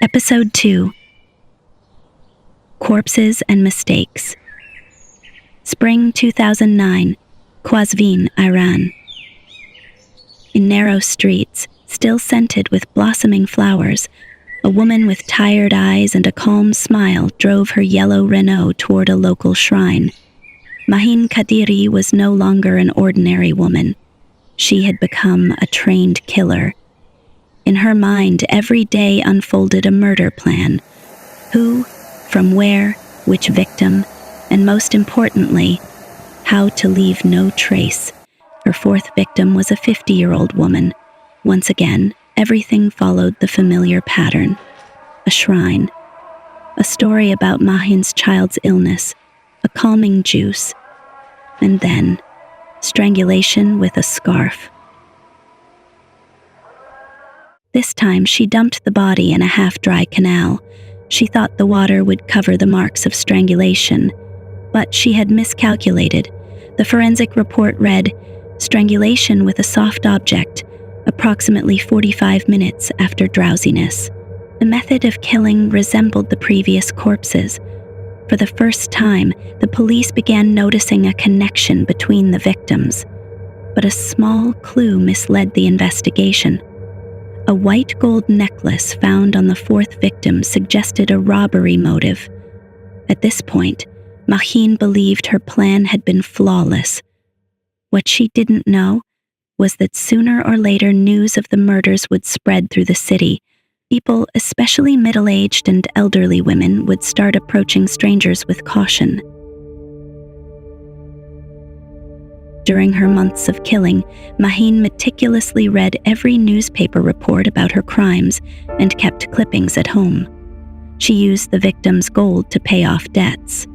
Episode 2. Corpses and Mistakes. Spring 2009, Qazvin, Iran. In narrow streets, still scented with blossoming flowers, a woman with tired eyes and a calm smile drove her yellow Renault toward a local shrine. Mahin Qaderi was no longer an ordinary woman. She had become a trained killer. In her mind, every day unfolded a murder plan. Who, from where, which victim, and most importantly, how to leave no trace. Her fourth victim was a 50-year-old woman. Once again, everything followed the familiar pattern. A shrine. A story about Mahin's child's illness. A calming juice. And then, strangulation with a scarf. This time, she dumped the body in a half-dry canal. She thought the water would cover the marks of strangulation, but she had miscalculated. The forensic report read, strangulation with a soft object, approximately 45 minutes after drowsiness. The method of killing resembled the previous corpses. For the first time, the police began noticing a connection between the victims. But a small clue misled the investigation. A white gold necklace found on the fourth victim suggested a robbery motive. At this point, Mahin believed her plan had been flawless. What she didn't know was that sooner or later news of the murders would spread through the city. People, especially middle-aged and elderly women, would start approaching strangers with caution. During her months of killing, Mahin meticulously read every newspaper report about her crimes and kept clippings at home. She used the victims' gold to pay off debts.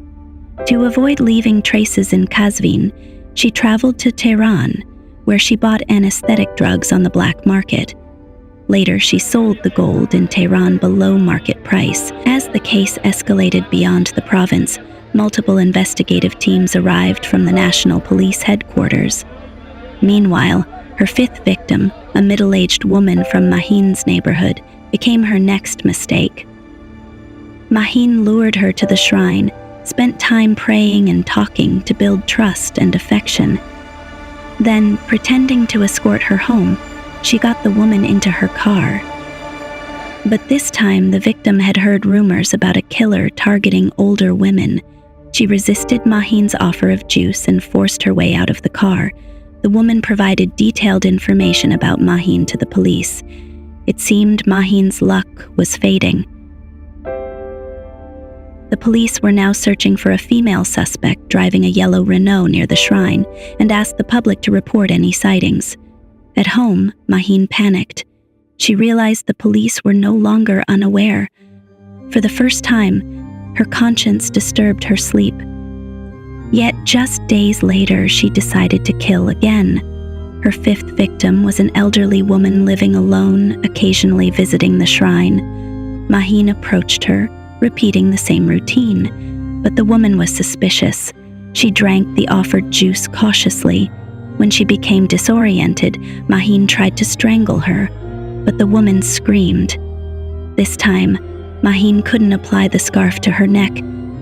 To avoid leaving traces in Qazvin, she traveled to Tehran, where she bought anesthetic drugs on the black market. Later, she sold the gold in Tehran below market price. As the case escalated beyond the province, multiple investigative teams arrived from the National Police headquarters. Meanwhile, her fifth victim, a middle-aged woman from Mahin's neighborhood, became her next mistake. Mahin lured her to the shrine, spent time praying and talking to build trust and affection. Then, pretending to escort her home, she got the woman into her car. But this time, the victim had heard rumors about a killer targeting older women. She resisted Mahin's offer of juice and forced her way out of the car. The woman provided detailed information about Mahin to the police. It seemed Mahin's luck was fading. The police were now searching for a female suspect driving a yellow Renault near the shrine and asked the public to report any sightings. At home, Mahin panicked. She realized the police were no longer unaware. For the first time, her conscience disturbed her sleep. Yet just days later, she decided to kill again. Her fifth victim was an elderly woman living alone, occasionally visiting the shrine. Mahin approached her, repeating the same routine, but the woman was suspicious. She drank the offered juice cautiously. When she became disoriented, Mahin tried to strangle her, but the woman screamed. This time, Mahin couldn't apply the scarf to her neck.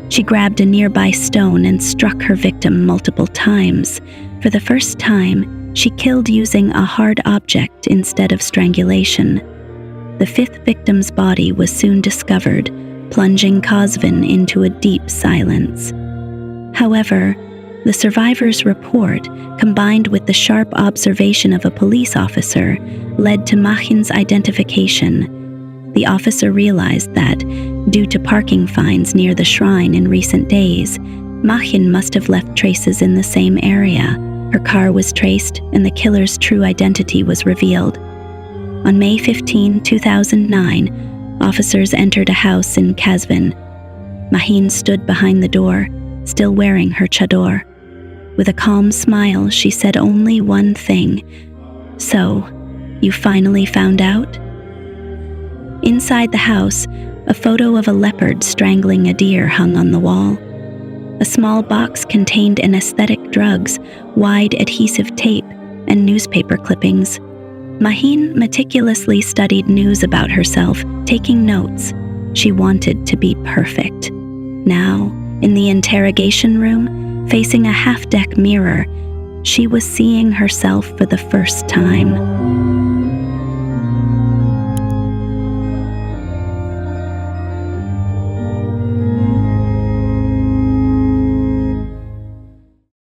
She grabbed a nearby stone and struck her victim multiple times. For the first time, she killed using a hard object instead of strangulation. The fifth victim's body was soon discovered, plunging Qazvin into a deep silence. However, the survivor's report, combined with the sharp observation of a police officer, led to Mahin's identification. The officer realized that, due to parking fines near the shrine in recent days, Mahin must have left traces in the same area. Her car was traced, and the killer's true identity was revealed. On May 15, 2009, officers entered a house in Qazvin. Mahin stood behind the door, still wearing her chador. With a calm smile, she said only one thing. "So, you finally found out?" Inside the house, a photo of a leopard strangling a deer hung on the wall. A small box contained anesthetic drugs, wide adhesive tape, and newspaper clippings. Mahin meticulously studied news about herself, taking notes. She wanted to be perfect. Now, in the interrogation room, facing a half-deck mirror, she was seeing herself for the first time.